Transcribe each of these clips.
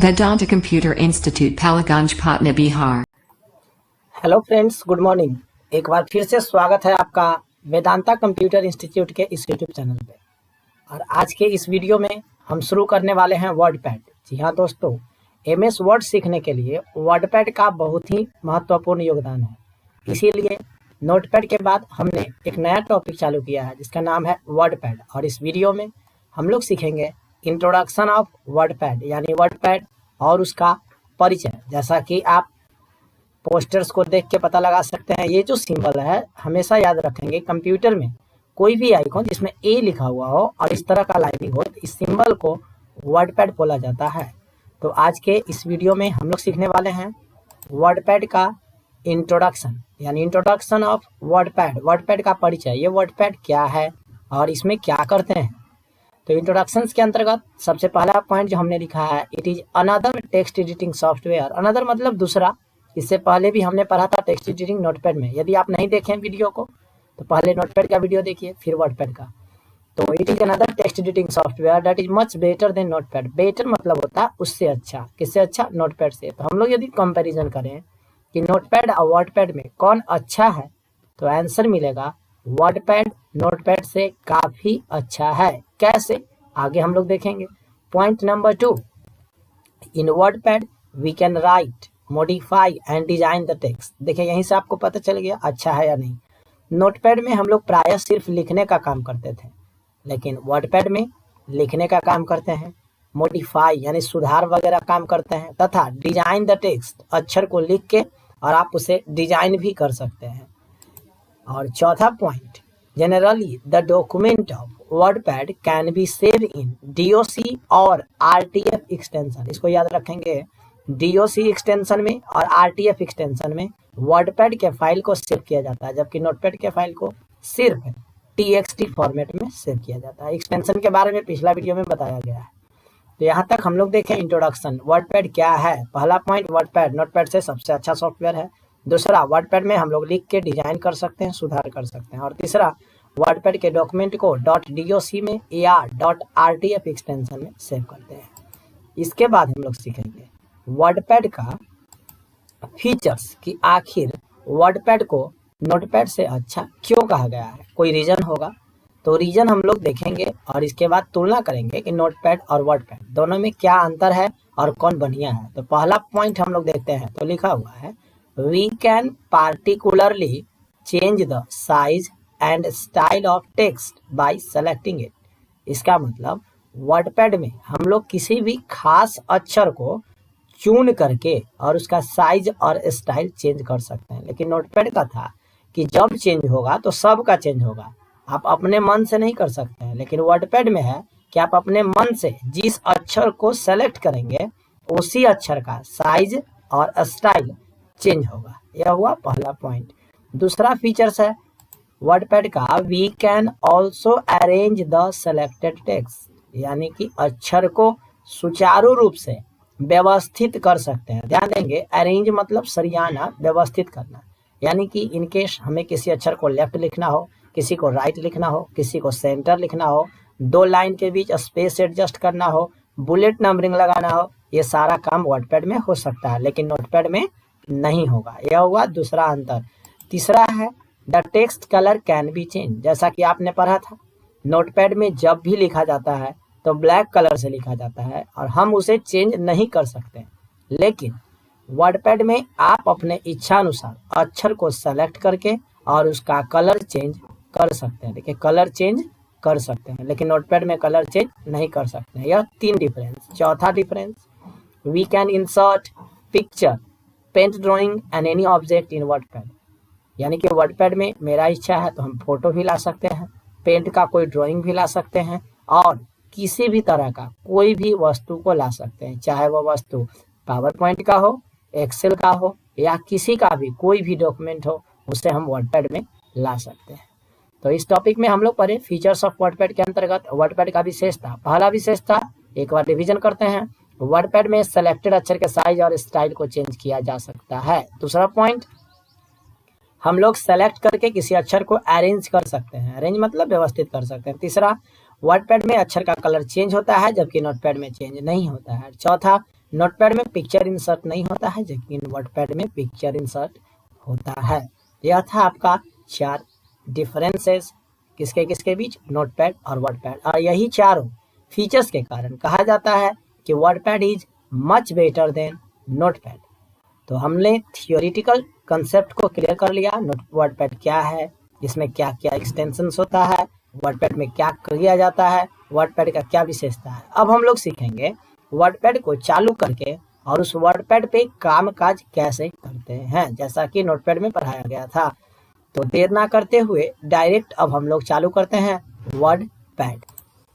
Vedanta Computer Institute, Palaganj, Patna, Bihar। Hello friends, good morning. एक बार फिर से स्वागत है आपका वेदांता कंप्यूटर इंस्टीट्यूट के इस यूट्यूब चैनल पे। और आज के इस वीडियो में हम शुरू करने वाले हैं वर्डपैड। जी हाँ दोस्तों, एमएस वर्ड सीखने के लिए वर्डपैड का बहुत ही महत्वपूर्ण योगदान है। इसीलिए नोटपैड के बाद हमने एक नया टॉपिक चालू किया है जिसका नाम है वर्डपैड। और इस वीडियो में हम लोग सीखेंगे इंट्रोडक्शन ऑफ वर्डपैड, यानी वर्डपैड और उसका परिचय। जैसा कि आप पोस्टर्स को देख के पता लगा सकते हैं, ये जो सिंबल है हमेशा याद रखेंगे, कंप्यूटर में कोई भी आइकॉन जिसमें ए लिखा हुआ हो और इस तरह का लाइनिंग हो, इस सिंबल को वर्डपैड बोला जाता है। तो आज के इस वीडियो में हम लोग सीखने वाले हैं वर्डपैड का इंट्रोडक्शन, यानी इंट्रोडक्शन ऑफ वर्डपैड, वर्डपैड का परिचय। ये वर्डपैड क्या है और इसमें क्या करते हैं। तो इंट्रोडक्शंस के अंतर्गत सबसे पहला पॉइंट जो हमने लिखा है, it is another text editing software. Another मतलब दूसरा। इससे पहले भी हमने पढ़ा था टेक्स्ट एडिटिंग नोटपैड में। यदि आप नहीं देखें वीडियो को तो पहले नोटपैड का वीडियो देखिए, फिर वर्डपैड का। तो it is another text editing software that is much better than notepad. Better मतलब होता है उससे अच्छा। किससे अच्छा? नोटपैड से। तो हम लोग यदि कंपैरिजन करें कि नोटपैड और वर्डपैड में कौन अच्छा है, तो आंसर मिलेगा वर्डपैड नोटपैड से काफी अच्छा है। कैसे? आगे हम लोग देखेंगे। Point number 2, in WordPad we can write, modify and design the text. देखिए यहीं से आपको पता चल गया अच्छा है या नहीं। नोटपैड में हम लोग प्रायः सिर्फ लिखने का काम करते थे, लेकिन वर्डपैड में लिखने का काम करते हैं, मॉडिफाई यानी सुधार वगैरह काम करते हैं, तथा डिजाइन द टेक्स्ट, अक्षर को लिख के और आप उसे डिजाइन भी कर सकते हैं। और चौथा point, generally the document of WordPad can be save in DOC और आरटीएफ एक्सटेंशन। इसको याद रखेंगे, डीओसी एक्सटेंशन में और आरटीएफ एक्सटेंशन में वर्डपैड के फाइल को सेव किया जाता है, जबकि नोटपैड के फाइल को सिर्फ टीएक्सटी फॉर्मेट में सेव किया जाता है। एक्सटेंशन के बारे में पिछला वीडियो में बताया गया है। तो यहाँ तक हम लोग देखें इंट्रोडक्शन, वर्डपैड क्या है। पहला पॉइंट, वर्डपैड नोटपैड से सबसे अच्छा सॉफ्टवेयर है। दूसरा, वर्डपैड में हम लोग लिख के डिजाइन कर सकते हैं, सुधार कर सकते हैं। और तीसरा, वर्डपैड के डॉक्यूमेंट को .doc में या .rtf एक्सटेंशन में सेव करते हैं। इसके बाद हम लोग सीखेंगे वर्डपैड का फीचर्स कि आखिर वर्डपैड को नोटपैड से अच्छा क्यों कहा गया है। कोई रीजन होगा, तो रीजन हम लोग देखेंगे और इसके बाद तुलना करेंगे कि नोटपैड और वर्डपैड दोनों में क्या अंतर है और कौन बढ़िया है। तो पहला पॉइंट हम लोग देखते हैं, तो लिखा हुआ है we can particularly change the size and style of text by selecting it. इसका मतलब वर्डपैड में हम लोग किसी भी खास अक्षर को चुन करके और उसका साइज और स्टाइल चेंज कर सकते हैं। लेकिन नोटपैड का था कि जब चेंज होगा तो सबका चेंज होगा, आप अपने मन से नहीं कर सकते हैं। लेकिन वर्डपैड में है कि आप अपने मन से जिस अक्षर को सेलेक्ट करेंगे उसी अक्षर का साइज और स्टाइल चेंज होगा। यह हुआ पहला पॉइंट। दूसरा फीचर्स है वर्डपैड का, we can also arrange the selected text, यानी कि अक्षर को सुचारू रूप से व्यवस्थित कर सकते हैं। ध्यान देंगे, अरेंज मतलब सरियाना, व्यवस्थित करना। यानी कि इनकेस हमें किसी अक्षर को लेफ्ट लिखना हो, किसी को राइट लिखना हो, किसी को सेंटर लिखना हो, दो लाइन के बीच स्पेस एडजस्ट करना हो, बुलेट नंबरिंग लगाना हो, ये सारा काम वर्डपैड में हो सकता है, लेकिन नोटपैड में नहीं होगा। यह हुआ दूसरा अंतर। तीसरा है the text colour can be change. जैसा कि आपने पढ़ा था, नोटपैड में जब भी लिखा जाता है तो ब्लैक कलर से लिखा जाता है और हम उसे चेंज नहीं कर सकते। लेकिन वर्डपैड में आप अपने इच्छा अनुसार अक्षर को सेलेक्ट करके और उसका कलर चेंज कर सकते हैं। देखिए, कलर चेंज कर सकते हैं, लेकिन नोटपैड में कलर चेंज नहीं कर सकते हैं। यह 3 डिफरेंस। चौथा difference, we can insert picture, paint, drawing and any object in WordPad. यानी कि वर्डपैड में मेरा इच्छा है तो हम फोटो भी ला सकते हैं, पेंट का कोई ड्राइंग भी ला सकते हैं और किसी भी तरह का कोई भी वस्तु को ला सकते हैं, चाहे वो वस्तु पावर पॉइंट का हो, एक्सेल का हो या किसी का भी कोई भी डॉक्यूमेंट हो, उसे हम वर्डपैड में ला सकते हैं। तो इस टॉपिक में हम लोग पढ़े फीचर्स ऑफ वर्डपैड के अंतर्गत वर्डपैड का विशेषता। पहला विशेषता एक बार रिवीजन करते हैं, वर्डपैड में सेलेक्टेड अक्षर के साइज और स्टाइल को चेंज किया जा सकता है। दूसरा पॉइंट, हम लोग सेलेक्ट करके किसी अक्षर को अरेंज कर सकते हैं, अरेंज मतलब व्यवस्थित कर सकते हैं। तीसरा, वर्डपैड में अक्षर का कलर चेंज होता है जबकि नोटपैड में चेंज नहीं होता है। चौथा, नोटपैड में पिक्चर इंसर्ट नहीं होता है, लेकिन वर्डपैड में पिक्चर इंसर्ट होता है। यह था आपका 4 डिफरेंसेस किसके किसके बीच, नोटपैड और वर्डपैड। और यही चारों फीचर्स के कारण कहा जाता है कि WordPad is much better than notepad. तो हमने थियोरिटिकल कंसेप्ट को क्लियर कर लिया, वर्डपैड क्या है, इसमें क्या क्या एक्सटेंशंस होता है, वर्डपैड में क्या किया जाता है, वर्डपैड का क्या विशेषता है। अब हम लोग सीखेंगे वर्डपैड को चालू करके और उस वर्डपैड पे काम काज कैसे करते हैं, जैसा कि नोटपैड में पढ़ाया गया था। तो देर ना करते हुए डायरेक्ट अब हम लोग चालू करते हैं वर्डपैड।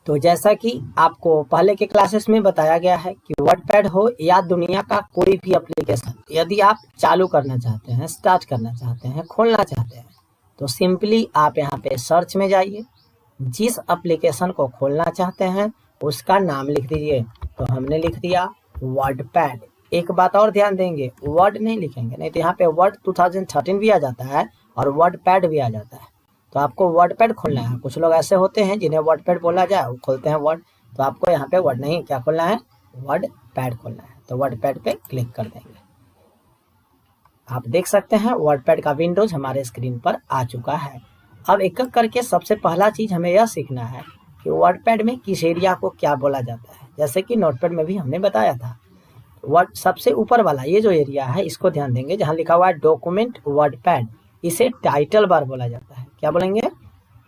तो जैसा कि आपको पहले के क्लासेस में बताया गया है कि वर्डपैड हो या दुनिया का कोई भी एप्लीकेशन, यदि आप चालू करना चाहते हैं, स्टार्ट करना चाहते हैं, खोलना चाहते हैं, तो सिंपली आप यहाँ पे सर्च में जाइए, जिस एप्लीकेशन को खोलना चाहते हैं उसका नाम लिख दीजिए। तो हमने लिख दिया वर्डपैड। एक बात और ध्यान देंगे, वर्ड नहीं लिखेंगे, नहीं तो यहाँ पे वर्ड 2013 भी आ जाता है और वर्डपैड भी आ जाता है। तो आपको वर्डपैड खोलना है। कुछ लोग ऐसे होते हैं जिन्हें वर्डपैड बोला जाए वो खोलते हैं वर्ड, तो आपको यहाँ पे वर्ड नहीं, क्या खोलना है, वर्डपैड खोलना है। तो वर्डपैड पे क्लिक कर देंगे। आप देख सकते हैं वर्डपैड का विंडोज हमारे स्क्रीन पर आ चुका है। अब एक एक करके सबसे पहला चीज हमें यह सीखना है कि वर्डपैड में किस एरिया को क्या बोला जाता है। जैसे कि नोटपैड में भी हमने बताया था, वर्ड सबसे ऊपर वाला ये जो एरिया है इसको ध्यान देंगे, जहाँ लिखा हुआ है डॉक्यूमेंट वर्डपैड, इसे टाइटल बार बोला जाता है। क्या बोलेंगे,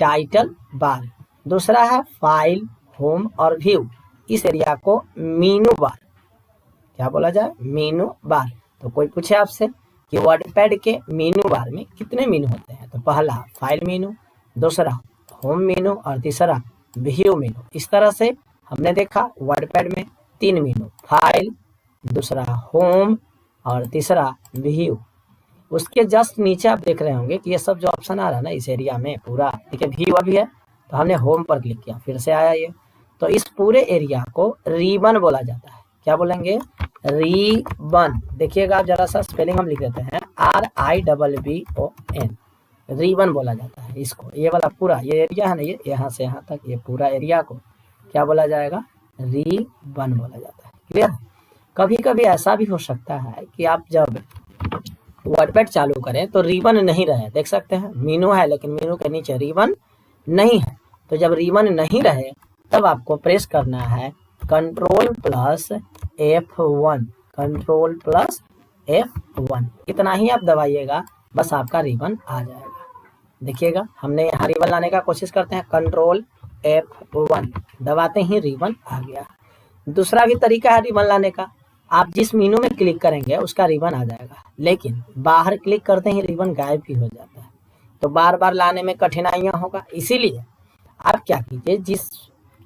टाइटल बार। दूसरा है फाइल, होम और व्यू, इस एरिया को मेनू बार, क्या बोला जाए, मेनू बार। तो कोई पूछे आपसे कि वर्डपैड के मेनू बार में कितने मेनू होते हैं, तो पहला फाइल मेनू, दूसरा होम मेनू और तीसरा व्यू मेनू। इस तरह से हमने देखा वर्डपैड में 3 मेनू, फाइल, दूसरा होम और तीसरा व्यू। उसके जस्ट नीचे आप देख रहे होंगे कि ये सब जो ऑप्शन आ रहा है ना इस एरिया में पूरा, ठीक है, व्यू अभी है तो हमने होम पर क्लिक किया, फिर से आया ये। तो इस पूरे एरिया को रिबन बोला जाता है। क्या बोलेंगे, रिबन। देखिएगा आप जरा सा स्पेलिंग हम लिख देते हैं, RIBBON, रिबन बोला जाता है इसको। ये वाला पूरा ये एरिया है ना, ये यहाँ से यहाँ तक ये पूरा एरिया को क्या बोला जाएगा, रिबन बोला जाता है। क्लियर। कभी कभी ऐसा भी हो सकता है कि आप जब वर्डपैड चालू करें तो रिबन नहीं रहे, देख सकते हैं मेनू है लेकिन मेनू के नीचे रिबन नहीं है। तो जब रिबन नहीं रहे तब आपको प्रेस करना है Ctrl+F1, Ctrl+F1, इतना ही आप दबाइएगा, बस आपका रिबन आ जाएगा। देखिएगा हमने यहाँ रिबन लाने का कोशिश करते हैं, Ctrl+F1 दबाते ही रिबन आ गया। दूसरा भी तरीका है रिबन लाने का, आप जिस मेनू में क्लिक करेंगे उसका रिबन आ जाएगा, लेकिन बाहर क्लिक करते ही रिबन गायब भी हो जाता है, तो बार बार लाने में कठिनाइयाँ होगा। इसीलिए आप क्या कीजिए, जिस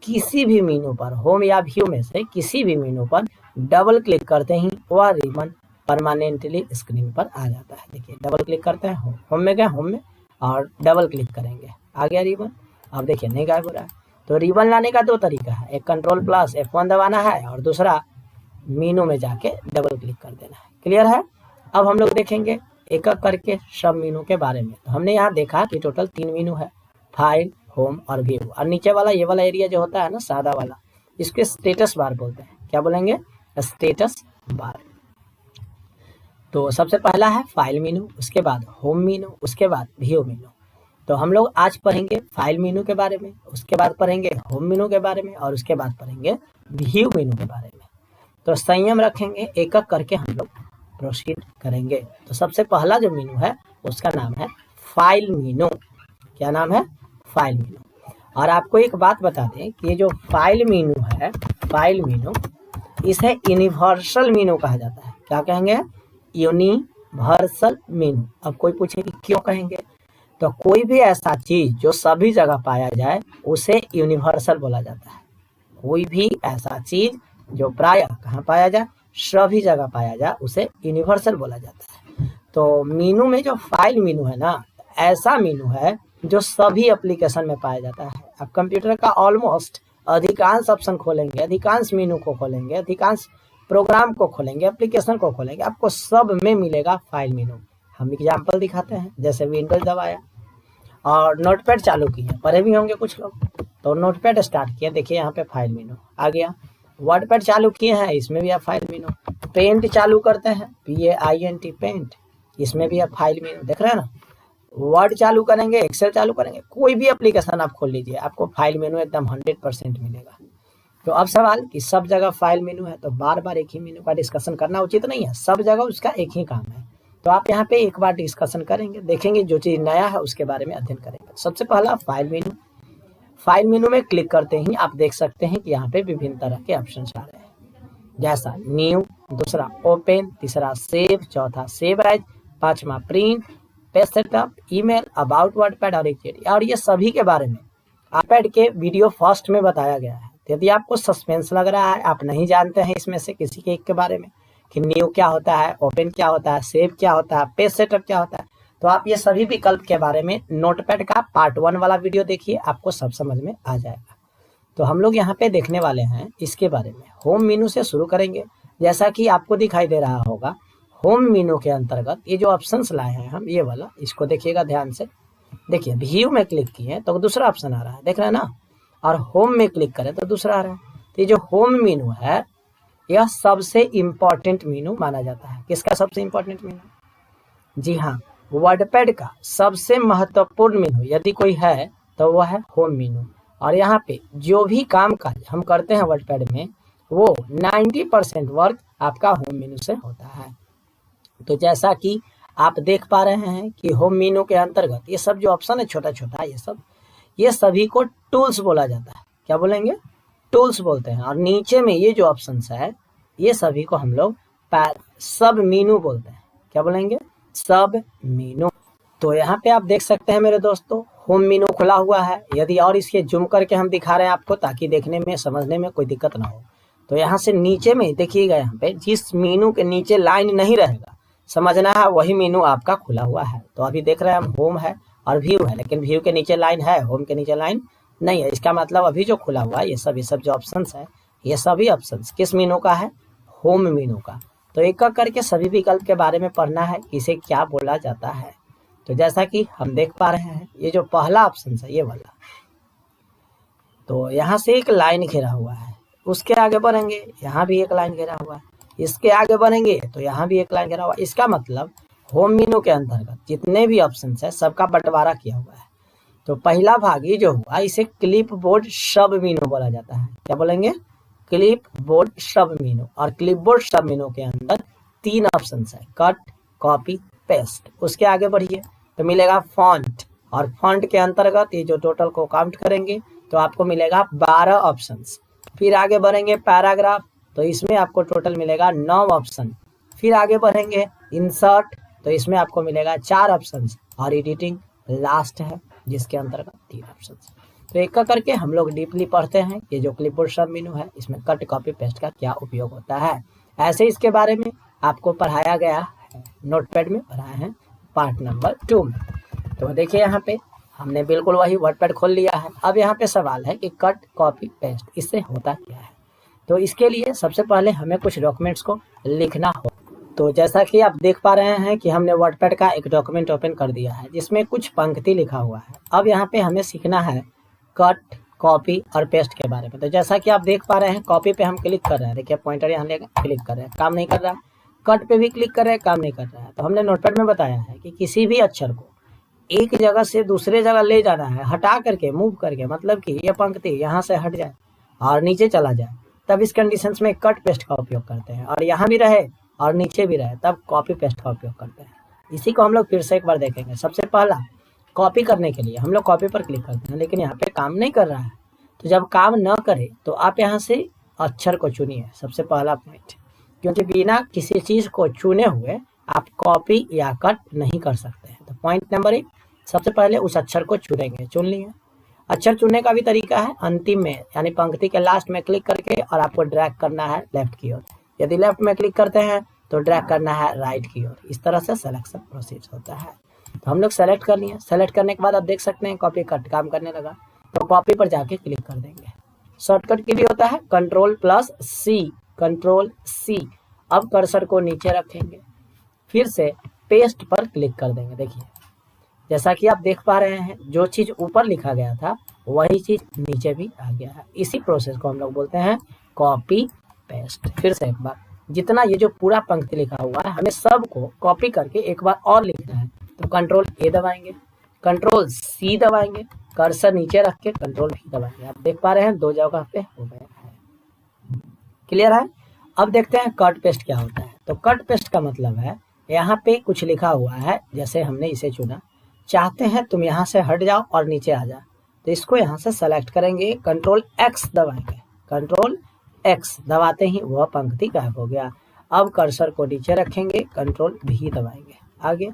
किसी भी मेनू पर, होम या व्यू में से किसी भी मेनू पर डबल क्लिक करते ही वह रिबन परमानेंटली स्क्रीन पर आ जाता है। देखिए डबल क्लिक करते हैं, होम में गए, होम में और डबल क्लिक करेंगे, आ गया रिबन। अब देखिए नहीं गायब हो रहा है। तो रिबन लाने का 2 तरीका है, एक Ctrl+F1 दबाना है और दूसरा मेनू में जाके डबल क्लिक कर देना है। क्लियर है। अब हम लोग देखेंगे एक एक करके सब मेनू के बारे में। तो हमने यहाँ देखा कि टोटल 3 मेनू है, फाइल, होम और व्यू। और नीचे वाला ये वाला एरिया जो होता है ना सादा वाला, इसके स्टेटस बार बोलते हैं। क्या बोलेंगे, स्टेटस बार। तो सबसे पहला है फाइल मेनू, उसके बाद होम मेनू, उसके बाद व्यू मेनू। तो हम लोग आज पढ़ेंगे फाइल मेनू के बारे में, उसके बाद पढ़ेंगे होम मेनू के बारे में और उसके बाद पढ़ेंगे व्यू मेनू के बारे में। तो संयम रखेंगे, एक एक करके हम लोग प्रोसीड करेंगे। तो सबसे पहला जो मेनू है उसका नाम है फाइल मेनू। क्या नाम है, फाइल मेनू। और आपको एक बात बता दें कि ये जो फाइल मेनू है, फाइल मेनू, इसे यूनिवर्सल मेनू कहा जाता है। क्या कहेंगे, यूनिवर्सल मेनू। अब कोई पूछे कि क्यों कहेंगे, तो कोई भी ऐसा चीज जो सभी जगह पाया जाए उसे यूनिवर्सल बोला जाता है। कोई भी ऐसा चीज जो प्रायः कहाँ पाया जाए, सभी जगह पाया जाए, उसे यूनिवर्सल बोला जाता है। तो मेनू में जो फाइल मेनू है ना, ऐसा मेनू है जो सभी एप्लीकेशन में पाया जाता है। आप कंप्यूटर का ऑलमोस्ट अधिकांश ऑप्शन खोलेंगे, अधिकांश मेनू को खोलेंगे, अधिकांश प्रोग्राम को खोलेंगे, एप्लीकेशन को खोलेंगे, आपको सब में मिलेगा फाइल मेनू। हम एग्जाम्पल दिखाते हैं, जैसे विंडोज दबाया और नोटपैड चालू किया, पढ़े भी होंगे कुछ लोग, तो नोटपैड स्टार्ट किया, देखिए यहाँ पे फाइल मेनू आ गया। वर्डपैड चालू किए हैं, इसमें भी आप फाइल मेनू। पेंट चालू करते हैं, PAINT पेंट, इसमें भी आप फाइल मेनू देख रहे हैं ना। वर्ड चालू करेंगे, एक्सेल चालू करेंगे, कोई भी एप्लीकेशन आप खोल लीजिए, आपको फाइल मेनू एकदम 100% मिलेगा। तो अब सवाल कि सब जगह फाइल मेनू है तो बार बार एक ही मेनू का डिस्कशन करना उचित नहीं है, सब जगह उसका एक ही काम है। तो आप यहाँ पे एक बार डिस्कशन करेंगे, देखेंगे जो चीज़ नया है उसके बारे में अध्ययन करेंगे। सबसे पहला फाइल मेनू। फाइल मेनू में क्लिक करते ही आप देख सकते हैं कि यहाँ पे विभिन्न तरह के ऑप्शन आ रहे हैं, जैसा न्यू, दूसरा ओपन, तीसरा सेव, चौथा सेव एज, पांचवा print, page setup, email, about WordPad और एक्टिविटी। और ये सभी के बारे में वर्डपैड के वीडियो फर्स्ट में बताया गया है। यदि आपको सस्पेंस लग रहा है, आप नहीं जानते हैं इसमें से किसी के एक के बारे में कि न्यू क्या होता है, ओपन क्या होता है, सेव क्या होता है, पेज सेटअप क्या होता है, तो आप ये सभी विकल्प के बारे में नोटपैड का पार्ट 1 वाला वीडियो देखिए, आपको सब समझ में आ जाएगा। तो हम लोग यहाँ पे देखने वाले हैं इसके बारे में। होम मेनू से शुरू करेंगे। जैसा कि आपको दिखाई दे रहा होगा, होम मेनू के अंतर्गत ये जो ऑप्शंस लाए हैं हम, ये वाला, इसको देखिएगा ध्यान से। देखिए व्यू में क्लिक किए तो दूसरा ऑप्शन आ रहा है, देख रहे हैं ना, और होम में क्लिक करें तो दूसरा आ रहा है। तो ये जो होम मेनू है यह सबसे इम्पोर्टेंट मेनू माना जाता है। किसका सबसे इम्पोर्टेंट मेनू? जी हाँ, वर्डपैड का सबसे महत्वपूर्ण मेनू यदि कोई है तो वह है होम मेनू। और यहाँ पे जो भी काम काज हम करते हैं वर्डपैड में, वो 90% वर्क आपका होम मेनू से होता है। तो जैसा कि आप देख पा रहे हैं कि होम मेनू के अंतर्गत ये सब जो ऑप्शन है छोटा छोटा, ये सभी को टूल्स बोला जाता है। क्या बोलेंगे? टूल्स बोलते हैं। और नीचे में ये जो ऑप्शंस है, ये सभी को हम लोग सब मेनू बोलते हैं। क्या बोलेंगे? सब मेनू। तो यहाँ पे आप देख सकते हैं मेरे दोस्तों, होम मेनू खुला हुआ है। यदि और इसके जूम करके हम दिखा रहे हैं आपको, ताकि देखने में समझने में कोई दिक्कत ना हो। तो यहाँ से नीचे में देखिएगा, यहाँ पे जिस मेनू के नीचे लाइन नहीं रहेगा, समझना है वही मेनू आपका खुला हुआ है। तो अभी देख रहे हैं हम, होम है और व्यू है, लेकिन व्यू के नीचे लाइन है, होम के नीचे लाइन नहीं है। इसका मतलब अभी जो खुला हुआ है, ये सब जो ऑप्शंस है, ये सभी ऑप्शंस किस मेनू का है? होम मेनू का। तो एक एक करके सभी विकल्प के बारे में पढ़ना है, इसे क्या बोला जाता है। तो जैसा कि हम देख पा रहे हैं, ये जो पहला ऑप्शन है, ये वाला, तो यहाँ से एक लाइन घेरा हुआ है। उसके आगे बढ़ेंगे, यहाँ भी एक लाइन घेरा हुआ है। इसके आगे बढ़ेंगे तो यहाँ भी एक लाइन घेरा हुआ है। इसका मतलब होम मेनू के अंतर्गत जितने भी ऑप्शन है, सबका बंटवारा किया हुआ है। तो पहला भाग ये जो हुआ, इसे क्लिप बोर्ड सब मेनू बोला जाता है। क्या बोलेंगे? क्लिप बोर्ड सब मेनू। और क्लिप बोर्ड सब मेनू के अंदर 3 ऑप्शन है, कट, कॉपी, पेस्ट। उसके आगे बढ़िए तो मिलेगा फॉन्ट, और फॉन्ट के अंतर्गत ये जो टोटल को काउंट करेंगे तो आपको मिलेगा 12 ऑप्शन। फिर आगे बढ़ेंगे पैराग्राफ, तो इसमें आपको टोटल मिलेगा 9 ऑप्शन। फिर आगे बढ़ेंगे इंसर्ट, तो इसमें आपको मिलेगा 4 ऑप्शन। और एडिटिंग लास्ट है, जिसके अंतर्गत 3 ऑप्शन। तो एक करके हम लोग डीपली पढ़ते हैं कि जो क्लिपबोर्ड सब मेनू है, इसमें कट, कॉपी, पेस्ट का क्या उपयोग होता है। ऐसे इसके बारे में आपको पढ़ाया गया है, नोटपैड में पढ़ाया है पार्ट नंबर 2 में। तो देखिए यहाँ पे हमने बिल्कुल वही वर्डपैड खोल लिया है। अब यहाँ पे सवाल है कि कट, कॉपी, पेस्ट इससे होता क्या है। तो इसके लिए सबसे पहले हमें कुछ डॉक्यूमेंट्स को लिखना हो। तो जैसा कि आप देख पा रहे हैं कि हमने वर्डपैड का एक डॉक्यूमेंट ओपन कर दिया है, जिसमें कुछ पंक्ति लिखा हुआ है। अब यहाँ पे हमें सीखना है कट, कॉपी और पेस्ट के बारे में। तो जैसा कि आप देख पा रहे हैं, कॉपी पे हम क्लिक कर रहे हैं, देखिए पॉइंटर यहाँ लेकर क्लिक कर रहे हैं, काम नहीं कर रहा है। कट पे भी क्लिक कर रहे हैं, काम नहीं कर रहा है। तो हमने नोटपैड में बताया है कि किसी भी अक्षर को एक जगह से दूसरे जगह ले जाना है, हटा करके, मूव करके, मतलब कि ये पंक्ति यहाँ से हट जाए और नीचे चला जाए, तब इस कंडीशंस में कट पेस्ट का उपयोग करते हैं। और यहाँ भी रहे और नीचे भी रहे, तब कॉपी पेस्ट का उपयोग करते हैं। इसी को हम लोग फिर से एक बार देखेंगे। सबसे पहला, कॉपी करने के लिए हम लोग कॉपी पर क्लिक करते हैं, लेकिन यहाँ पे काम नहीं कर रहा है। तो जब काम न करे तो आप यहाँ से अक्षर को चुनिए, सबसे पहला पॉइंट, क्योंकि बिना किसी चीज़ को चुने हुए आप कॉपी या कट नहीं कर सकते हैं। तो पॉइंट नंबर 1, सबसे पहले उस अक्षर को चुनेंगे, चुन लिए। अक्षर चुनने का भी तरीका है, अंतिम में यानी पंक्ति के लास्ट में क्लिक करके और आपको ड्रैग करना है लेफ्ट की ओर। यदि लेफ्ट में क्लिक करते हैं तो ड्रैग करना है राइट की ओर। इस तरह से सिलेक्शन प्रोसीड होता है। तो हम लोग सेलेक्ट कर लिए। सेलेक्ट करने के बाद आप देख सकते हैं कॉपी कट काम करने लगा। तो कॉपी पर जाके क्लिक कर देंगे। शॉर्टकट की भी होता है Ctrl+C, Ctrl+C। अब कर्सर को नीचे रखेंगे, फिर से पेस्ट पर क्लिक कर देंगे। देखिए जैसा कि आप देख पा रहे हैं, जो चीज़ ऊपर लिखा गया था वही चीज़ नीचे भी आ गया है। इसी प्रोसेस को हम लोग बोलते हैं कॉपी पेस्ट। फिर से एक बार, जितना ये जो पूरा पंक्ति लिखा हुआ है हमें सबको कॉपी करके एक बार और लिखना है। तो कंट्रोल ए दबाएंगे, कंट्रोल सी दबाएंगे, कर्सर नीचे रख के कंट्रोल भी दबाएंगे। आप देख पा रहे हैं 2 जगह पे हो गया है। क्लियर है? अब देखते हैं कट पेस्ट क्या होता है। तो कट पेस्ट का मतलब है यहाँ पे कुछ लिखा हुआ है, जैसे हमने इसे चुना, चाहते हैं तुम यहाँ से हट जाओ और नीचे आ जाओ, तो इसको यहाँ से सेलेक्ट करेंगे, कंट्रोल एक्स दबाएंगे, कंट्रोल एक्स दबाते ही वह पंक्ति गायब हो गया। अब कर्सर को नीचे रखेंगे, कंट्रोल भी दबाएंगे, आगे।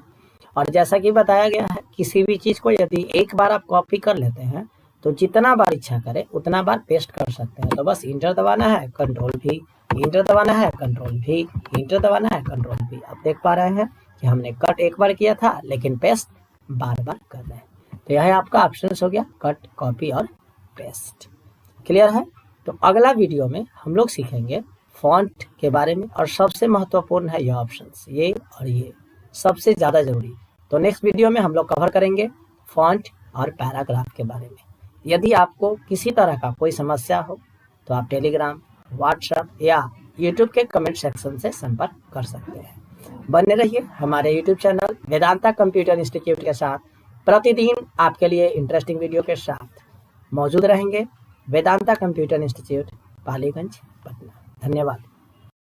और जैसा कि बताया गया है, किसी भी चीज़ को यदि एक बार आप कॉपी कर लेते हैं तो जितना बार इच्छा करे उतना बार पेस्ट कर सकते हैं। तो बस इंटर दबाना है, कंट्रोल भी, इंटर दबाना है, कंट्रोल भी, इंटर दबाना है, कंट्रोल भी। आप देख पा रहे हैं कि हमने कट एक बार किया था लेकिन पेस्ट बार बार कर रहे हैं। तो यह आपका ऑप्शन हो गया कट, कॉपी और पेस्ट। क्लियर है? तो अगला वीडियो में हम लोग सीखेंगे फॉन्ट के बारे में, और सबसे महत्वपूर्ण है यह ऑप्शंस, ये और ये सबसे ज़्यादा जरूरी। तो नेक्स्ट वीडियो में हम लोग कवर करेंगे फॉन्ट और पैराग्राफ के बारे में। यदि आपको किसी तरह का कोई समस्या हो तो आप टेलीग्राम, व्हाट्सएप या यूट्यूब के कमेंट सेक्शन से संपर्क कर सकते हैं। बने रहिए हमारे YouTube channel Vedanta computer institute के साथ। प्रतिदिन आपके लिए इंटरेस्टिंग वीडियो के साथ मौजूद रहेंगे। Vedanta computer institute, Paliganj, Patna. धन्यवाद।